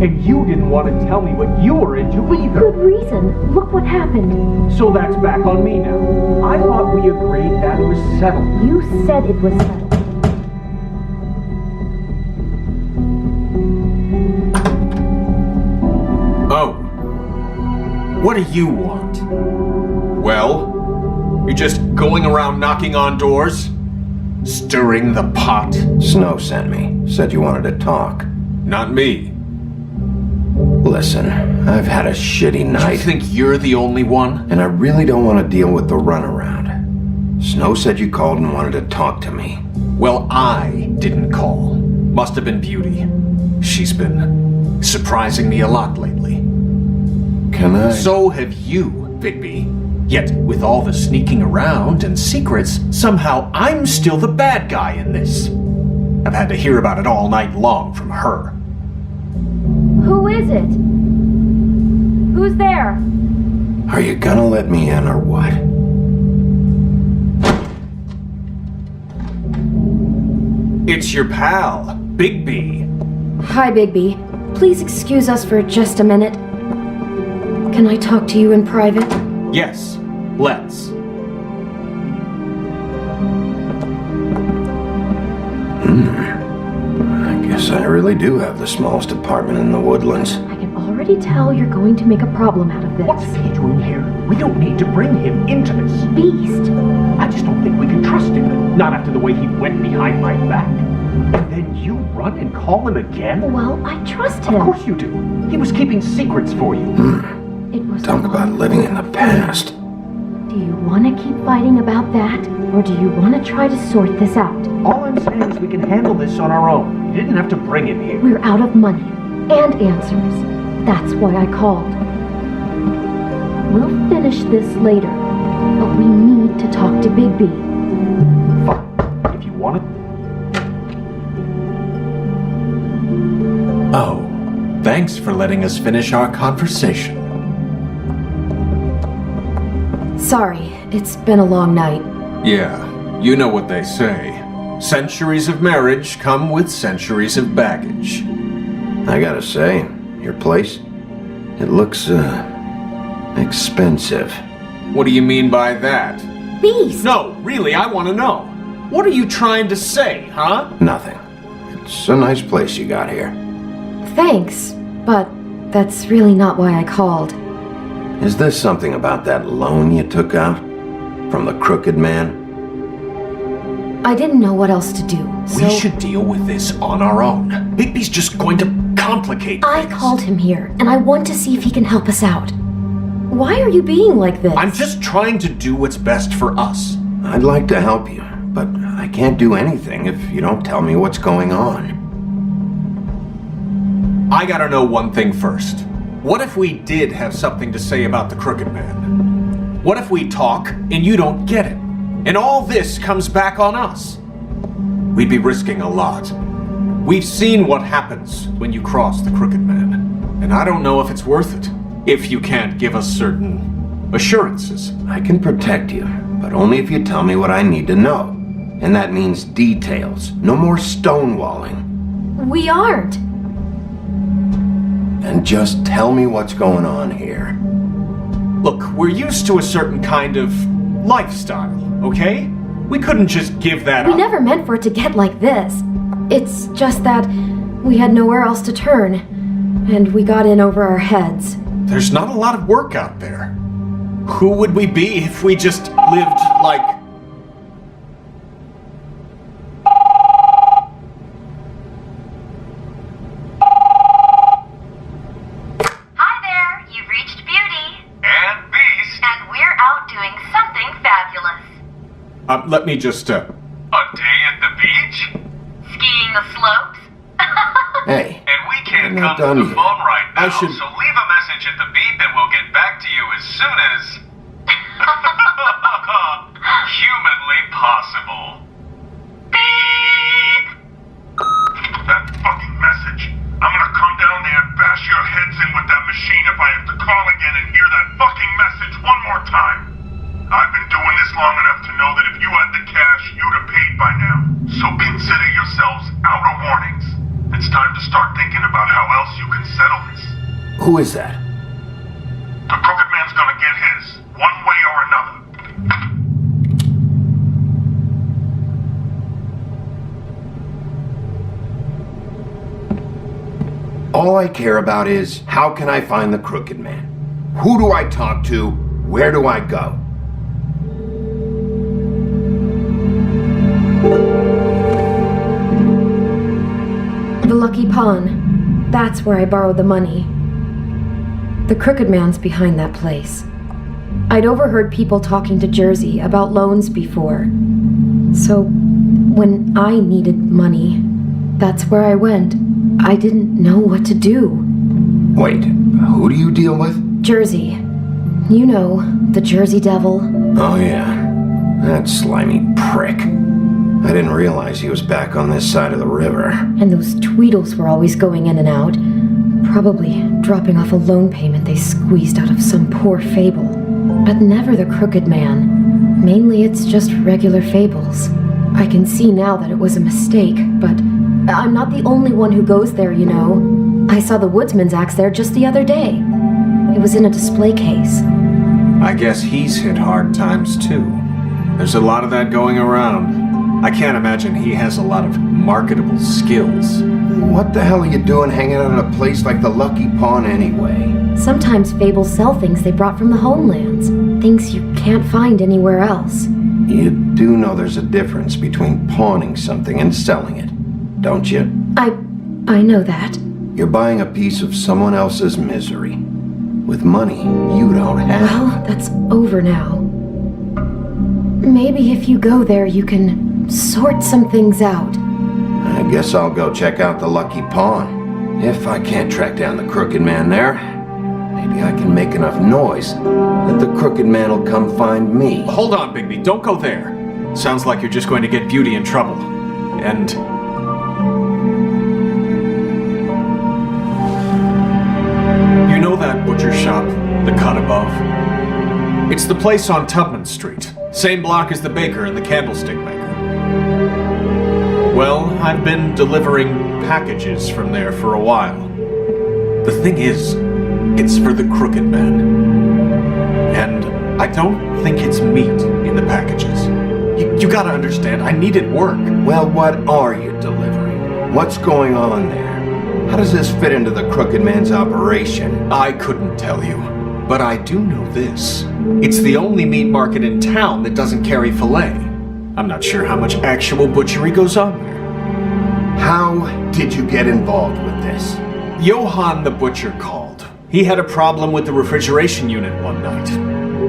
And you didn't want to tell me what you were into either. Good reason. Look what happened. So that's back on me now. I thought we agreed that it was settled. You said it was settled. Oh. What do you want? Well? You're just going around knocking on doors? Stirring the pot? Snow sent me. Said you wanted to talk. Not me. Listen, I've had a shitty night. You think you're the only one? And I really don't want to deal with the runaround. Snow said you called and wanted to talk to me. Well, I didn't call. Must have been Beauty. She's been surprising me a lot lately. Can I? So have you, Bigby. Yet, with all the sneaking around and secrets, somehow I'm still the bad guy in this. I've had to hear about it all night long from her. Who is it? Who's there? Are you gonna let me in or what? It's your pal, Bigby. Hi, Bigby. Please excuse us for just a minute. Can I talk to you in private? Yes, let's. I guess I really do have the smallest apartment in the Woodlands. I can already tell you're going to make a problem out of this. What's he doing here? We don't need to bring him into this. Beast? I just don't think we can trust him. Not after the way he went behind my back. And then you run and call him again? Well, I trust him. Of course you do. He was keeping secrets for you. It was Talk about living in the past. Do you want to keep fighting about that? Or do you want to try to sort this out? All I'm saying is we can handle this on our own. You didn't have to bring him here. We're out of money and answers. That's why I called. We'll finish this later, but we need to talk to Bigby. Fine. If you want it. Oh, thanks for letting us finish our conversation. Sorry, it's been a long night. Yeah, you know what they say. Centuries of marriage come with centuries of baggage. I gotta say, your place, it looks, expensive. What do you mean by that? Beast! No, really, I want to know. What are you trying to say, huh? Nothing. It's a nice place you got here. Thanks, but that's really not why I called. Is this something about that loan you took out? From the crooked man? I didn't know what else to do, so... We should deal with this on our own. Bigby's just going to complicate I things. called him here, and I want to see if he can help us out. Why are you being like this? I'm just trying to do what's best for us. I'd like to help you, but I can't do anything if you don't tell me what's going on. I gotta know one thing first. What if we did have something to say about the Crooked Man? What if we talk and you don't get it? And all this comes back on us? We'd be risking a lot. We've seen what happens when you cross the Crooked Man. And I don't know if it's worth it. If you can't give us certain assurances. I can protect you, but only if you tell me what I need to know. And that means details. No more stonewalling. We aren't. And just tell me what's going on here. Look, we're used to a certain kind of lifestyle, okay? We couldn't just give that We up. never meant for it to get like this. It's just that we had nowhere else to turn, and we got in over our heads. There's not a lot of work out there. Who would we be if we just lived like... Hi there, you've reached Beauty. And Beast. And we're out doing something fabulous. let me just, A day at the beach? Skiing the slopes? Hey, And we can't I'm not come done to the yet. phone right now, I should- so leave a message at the beep and we'll get back to you as soon as... humanly possible. Beep! That fucking message. I'm gonna come down there and bash your heads in with that machine if I have to call again and hear that fucking message one more time. I've been doing this long enough to know that if you had the cash, you'd have paid by now. So consider yourselves out of warnings. It's time to start thinking about how else you can settle Who is that? The Crooked Man's gonna get his, one way or another. All I care about is, how can I find the Crooked Man? Who do I talk to? Where do I go? The Lucky Pawn. That's where I borrowed the money. The Crooked Man's behind that place. I'd overheard people talking to Jersey about loans before. So, when I needed money, that's where I went. I didn't know what to do. Wait, who do you deal with? Jersey. You know, the Jersey Devil. Oh yeah, that slimy prick. I didn't realize he was back on this side of the river. And those Tweedles were always going in and out. Probably dropping off a loan payment they squeezed out of some poor fable. But never the Crooked Man. Mainly it's just regular fables. I can see now that it was a mistake, but I'm not the only one who goes there, you know. I saw the Woodsman's axe there just the other day. It was in a display case. I guess he's hit hard times too. There's a lot of that going around. I can't imagine he has a lot of marketable skills. What the hell are you doing hanging out at a place like the Lucky Pawn anyway? Sometimes fables sell things they brought from the homelands. Things you can't find anywhere else. You do know there's a difference between pawning something and selling it, don't you? I know that. You're buying a piece of someone else's misery. With money you don't have. Well, that's over now. Maybe if you go there, you can sort some things out. I guess I'll go check out the Lucky Pawn. If I can't track down the Crooked Man there, maybe I can make enough noise that the Crooked Man will come find me. Hold on, Bigby, don't go there. Sounds like you're just going to get Beauty in trouble. And... you know that butcher shop, the cut above? It's the place on Tubman Street. Same block as the baker and the candlestick maker. Well, I've been delivering packages from there for a while. The thing is, it's for the Crooked Man. And I don't think it's meat in the packages. You gotta understand, I needed work. Well, what are you delivering? What's going on there? How does this fit into the Crooked Man's operation? I couldn't tell you, but I do know this. It's the only meat market in town that doesn't carry filet. I'm not sure how much actual butchery goes on there. How did you get involved with this? Johann the butcher called. He had a problem with the refrigeration unit one night.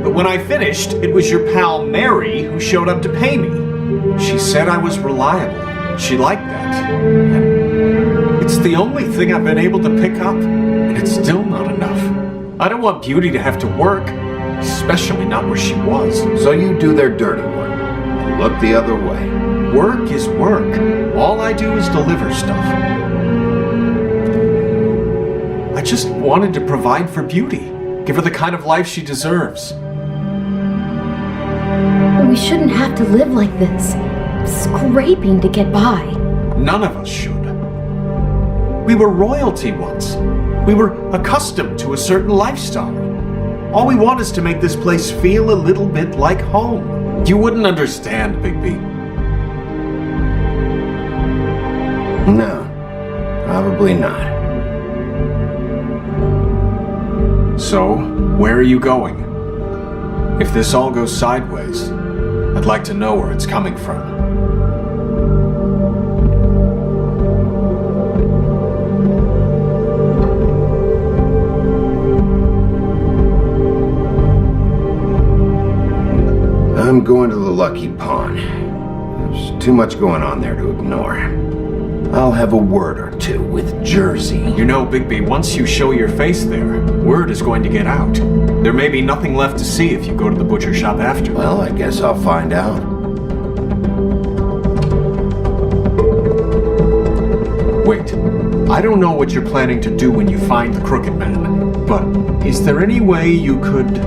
But when I finished, it was your pal Mary who showed up to pay me. She said I was reliable. She liked that. And it's the only thing I've been able to pick up, and it's still not enough. I don't want Beauty to have to work, especially not where she was. So you do their dirty work and look the other way. Work is work. All I do is deliver stuff. I just wanted to provide for Beauty. Give her the kind of life she deserves. We shouldn't have to live like this, scraping to get by. None of us should. We were royalty once. We were accustomed to a certain lifestyle. All we want is to make this place feel a little bit like home. You wouldn't understand, Bigby. No, probably not. So, where are you going? If this all goes sideways, I'd like to know where it's coming from. I'm going to the Lucky Pawn. There's too much going on there to ignore. I'll have a word or two with Jersey. You know, Bigby, once you show your face there, word is going to get out. There may be nothing left to see if you go to the butcher shop after. Well, I guess I'll find out. Wait, I don't know what you're planning to do when you find the Crooked Man, but is there any way you could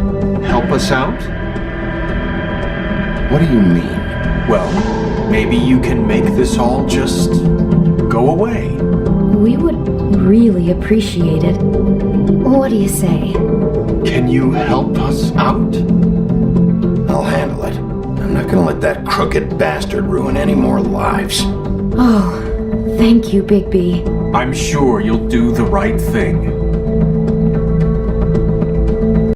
help us out? What do you mean? Well, maybe you can make this all just go away. We would really appreciate it. What do you say? Can you help us out? I'll handle it. I'm not gonna let that crooked bastard ruin any more lives. Oh, thank you, Bigby. I'm sure you'll do the right thing.